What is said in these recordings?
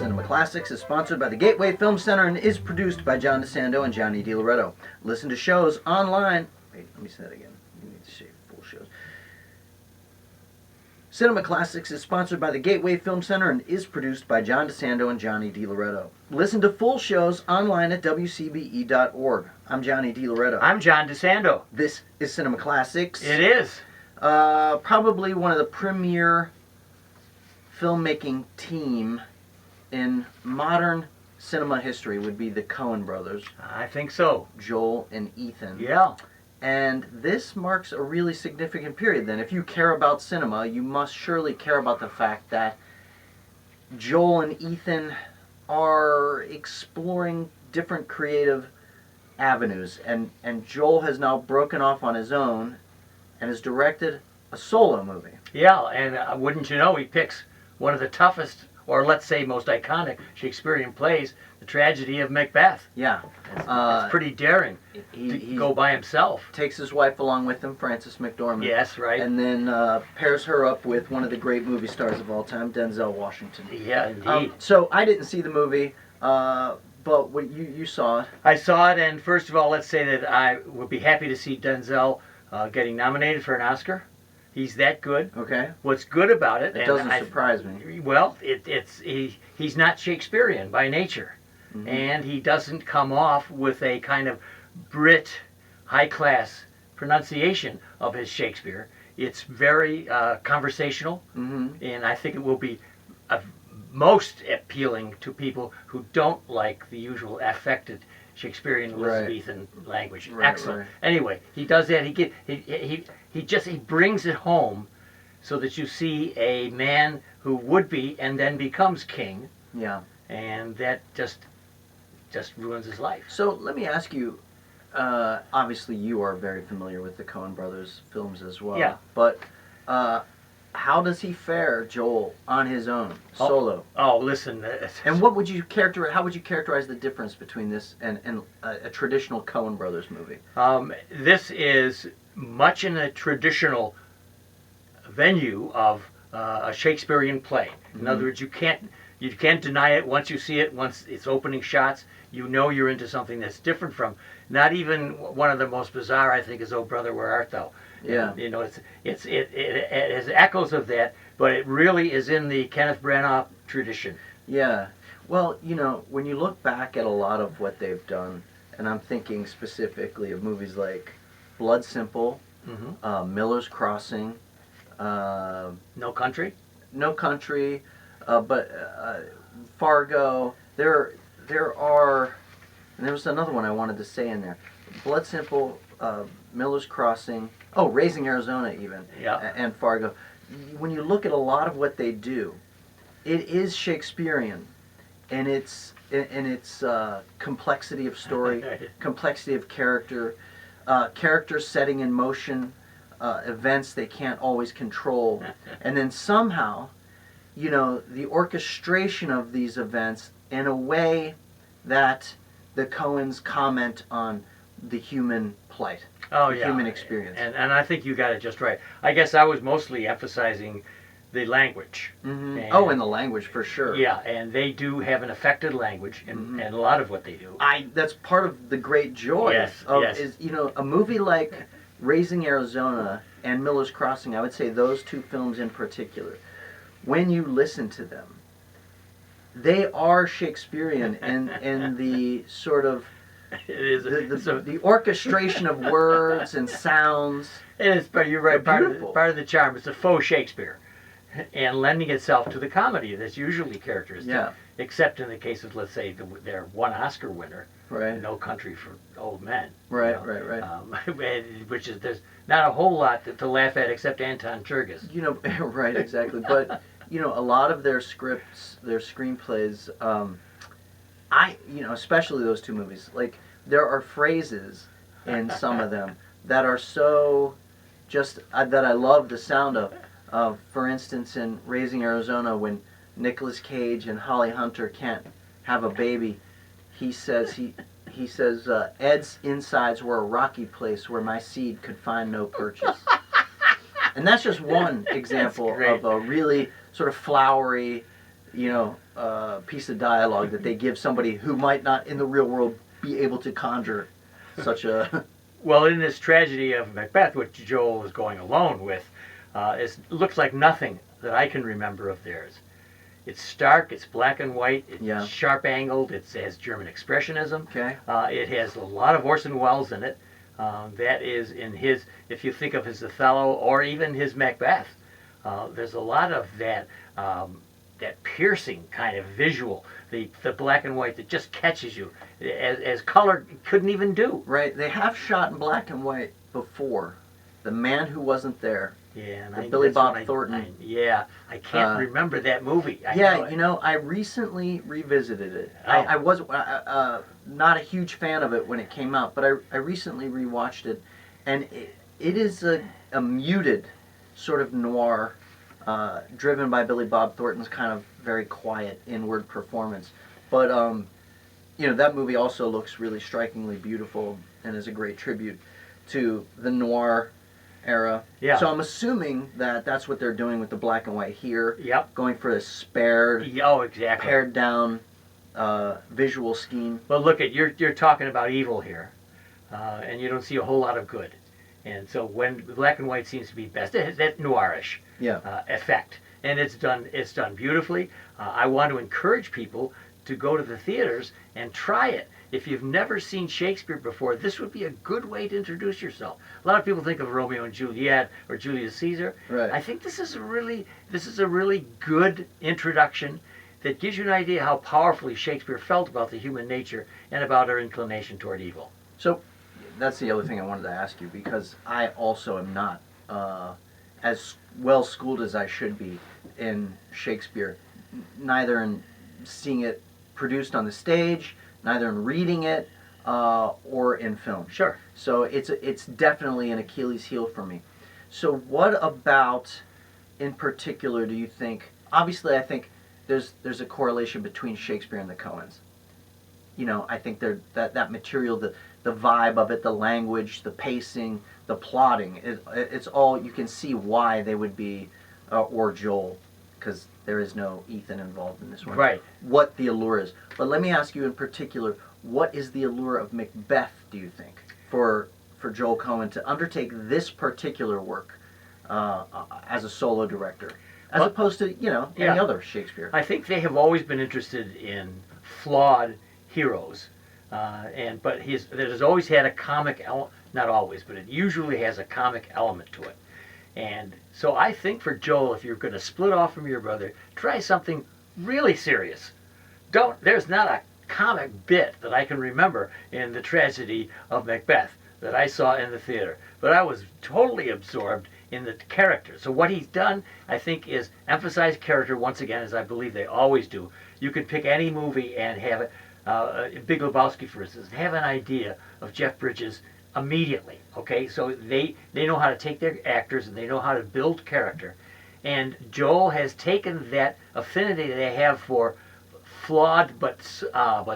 Cinema Classics is sponsored by the Gateway Film Center and is produced by John DeSando and Johnny DiLoretto. Listen to shows online. Wait, let me say that again. You need to say full shows. Cinema Classics is sponsored by the Gateway Film Center and is produced by John DeSando and Johnny DiLoretto. Listen to full shows online at wcbe.org. I'm Johnny DiLoretto. I'm John DeSando. This is Cinema Classics. It is. Probably one of the premier filmmaking team in modern cinema history would be the Coen brothers. I think so. Joel and Ethan. Yeah. And this marks a really significant period then. If you care about cinema, you must surely care about the fact that Joel and Ethan are exploring different creative avenues. And Joel has now broken off on his own and has directed a solo movie. Yeah, and wouldn't you know, he picks one of the toughest, or let's say most iconic Shakespearean plays, the Tragedy of Macbeth. Yeah. It's pretty daring to go by himself. Takes his wife along with him, Frances McDormand. Yes, right. And then pairs her up with one of the great movie stars of all time, Denzel Washington. Yeah, indeed. So I didn't see the movie, but you saw it. I saw it, and first of all, let's say that I would be happy to see Denzel getting nominated for an Oscar. He's that good. Okay. What's good about it? It doesn't surprise me. Well, he's not Shakespearean by nature, and he doesn't come off with a kind of Brit, high-class pronunciation of his Shakespeare. It's very conversational, and I think it will be most appealing to people who don't like the usual affected Shakespearean Elizabethan language. Right, Excellent. right. Anyway, he does that. He brings it home so that you see a man who would be and then becomes king. Yeah. And that just ruins his life. So let me ask you, obviously you are very familiar with the Coen brothers films as well. Yeah. But how does he fare, Joel, on his own, solo? Oh, listen. And how would you characterize the difference between this and a traditional Coen brothers movie? This is much in a traditional venue of a Shakespearean play. In other words, you can't deny it once you see it. Once it's opening shots, you know you're into something that's different from. Not even one of the most bizarre, I think, is "Oh Brother, Where Art Thou?" Yeah. You know, it has echoes of that, but it really is in the Kenneth Branagh tradition. Yeah. Well, you know, when you look back at a lot of what they've done, and I'm thinking specifically of movies like Blood Simple, Miller's Crossing, No Country, but Fargo. There are, and there was another one I wanted to say in there. Blood Simple, Miller's Crossing. Oh, Raising Arizona even. Yeah. And Fargo. When you look at a lot of what they do, it is Shakespearean, and its complexity of story, complexity of character, characters setting in motion, events they can't always control, and then somehow, you know, the orchestration of these events in a way that the Coens comment on the human plight, the human experience. And I think you got it just right. I guess I was mostly emphasizing the language. And the language for sure. Yeah, and they do have an affected language in a lot of what they do. That's part of the great joy is, you know, a movie like Raising Arizona and Miller's Crossing. I would say those two films in particular, when you listen to them, they are Shakespearean in the sort of the orchestration of words and sounds. It is, but you're right. Part of the charm. It's a faux Shakespeare, and lending itself to the comedy that's usually characteristic. Yeah. Except in the case of, let's say, their one Oscar winner, right? No Country for Old Men. Right, you know? right. Which is, there's not a whole lot to laugh at except Anton Churgis. You know, right, exactly. But you know, a lot of their scripts, their screenplays. Especially those two movies, like there are phrases in some of them that are so just that I love the sound of. For instance, in Raising Arizona, when Nicolas Cage and Holly Hunter can't have a baby, he says Ed's insides were a rocky place where my seed could find no purchase. And that's just one example of a really sort of flowery, piece of dialogue that they give somebody who might not in the real world be able to conjure such a. Well, in this tragedy of Macbeth, which Joel is going alone with, it looks like nothing that I can remember of theirs. It's stark, it's black and white, it's sharp angled, it has German expressionism. Okay. It has a lot of Orson Welles in it. That is in his, if you think of his Othello or even his Macbeth, there's a lot of that that piercing kind of visual, the black and white that just catches you, as color couldn't even do. Right. They have shot in black and white before. The Man Who Wasn't There. Yeah, and the Billy Bob Thornton. I can't remember that movie. I recently revisited it. Oh. I was not a huge fan of it when it came out, but I recently rewatched it, and it is a muted sort of noir, driven by Billy Bob Thornton's kind of very quiet inward performance. But that movie also looks really strikingly beautiful and is a great tribute to the noir era. Yeah. So I'm assuming that that's what they're doing with the black and white here. Yep. Going for a spared, exactly, pared down visual scheme. Well, look at you're talking about evil here, and you don't see a whole lot of good, and so when black and white seems to be best, it has that noirish effect, and it's done beautifully. I want to encourage people to go to the theaters and try it. If you've never seen Shakespeare before, this would be a good way to introduce yourself. A lot of people think of Romeo and Juliet or Julius Caesar. Right. I think this is a really good introduction that gives you an idea how powerfully Shakespeare felt about the human nature and about our inclination toward evil. So that's the other thing I wanted to ask you, because I also am not as well schooled as I should be in Shakespeare, neither in seeing it produced on the stage, neither in reading it or in film. Sure. So it's definitely an Achilles heel for me. So what about, in particular, do you think? Obviously, I think there's a correlation between Shakespeare and the Coens. I think that material, the vibe of it, the language, the pacing, the plotting, it's all, you can see why they would be, or Joel, because there is no Ethan involved in this one. Right. What the allure is. But let me ask you in particular, what is the allure of Macbeth, do you think, for Joel Coen to undertake this particular work as a solo director, as opposed to, any other Shakespeare? I think they have always been interested in flawed heroes, but there's always had a comic element, not always, but it usually has a comic element to it. And so I think for Joel, if you're going to split off from your brother, try something really serious. There's not a comic bit that I can remember in the tragedy of Macbeth that I saw in the theater, but I was totally absorbed in the character. So what he's done, I think, is emphasize character once again, as I believe they always do. You can pick any movie and have it, Big Lebowski, for instance, have an idea of Jeff Bridges immediately. Okay, so they know how to take their actors and they know how to build character, and Joel has taken that affinity they have for flawed but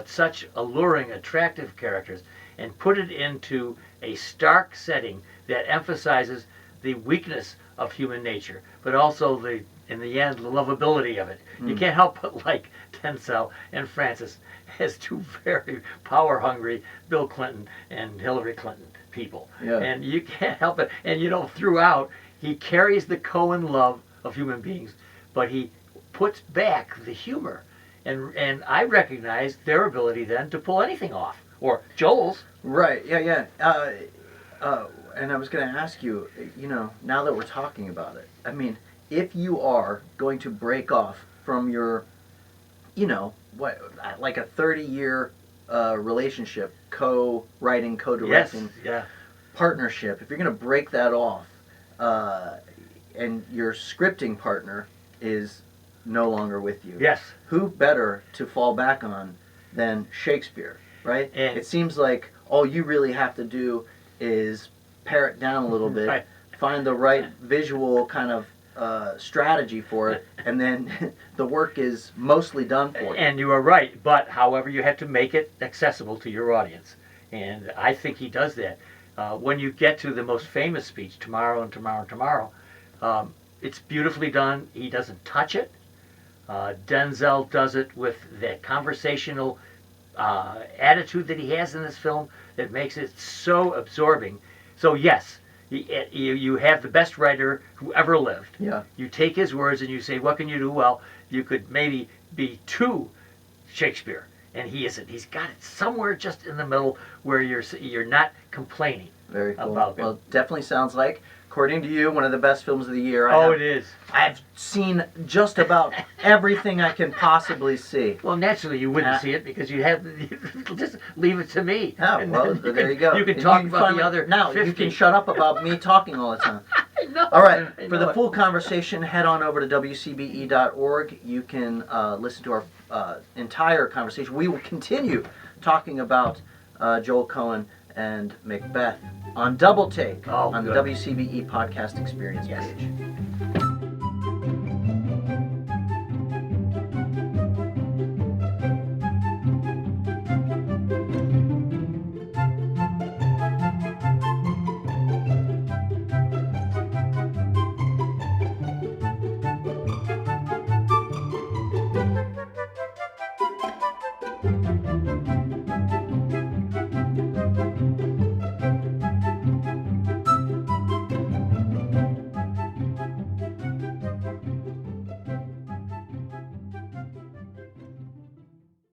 such alluring, attractive characters and put it into a stark setting that emphasizes the weakness of human nature, but also in the end, the lovability of it. You can't help but like Denzel and Francis as two very power-hungry Bill Clinton and Hillary Clinton people. Yeah. And you can't help it. And throughout, he carries the Coen love of human beings, but he puts back the humor. And I recognize their ability then to pull anything off. Or Joel's. Right, yeah. And I was going to ask you, now that we're talking about it, I mean, if you are going to break off from your, like a 30-year relationship, co-writing, co-directing partnership, if you're going to break that off, and your scripting partner is no longer with you, who better to fall back on than Shakespeare, right? And it seems like all you really have to do is pare it down a little bit, find the right visual kind of strategy for it, and then the work is mostly done for you. And you are right, but however, you have to make it accessible to your audience. And I think he does that. When you get to the most famous speech, Tomorrow and Tomorrow and Tomorrow, it's beautifully done. He doesn't touch it. Denzel does it with that conversational attitude that he has in this film that makes it so absorbing. So yes, you have the best writer who ever lived. Yeah. You take his words and you say, what can you do? Well, you could maybe be too Shakespeare, and he isn't. He's got it somewhere just in the middle where you're not complaining. Very cool. About Well, it definitely sounds like, according to you, one of the best films of the year. It is. I've seen just about everything I can possibly see. Well, naturally you wouldn't see it because you have just leave it to me. Oh, well, there you go. You can talk about the other. Now 50. you can shut up about me talking all the time. I know. All right. I For know the it. full conversation, head on over to wcbe.org. You can listen to our entire conversation. We will continue talking about Joel Coen and Macbeth on Double Take on the good. WCBE Podcast Experience Yes. page.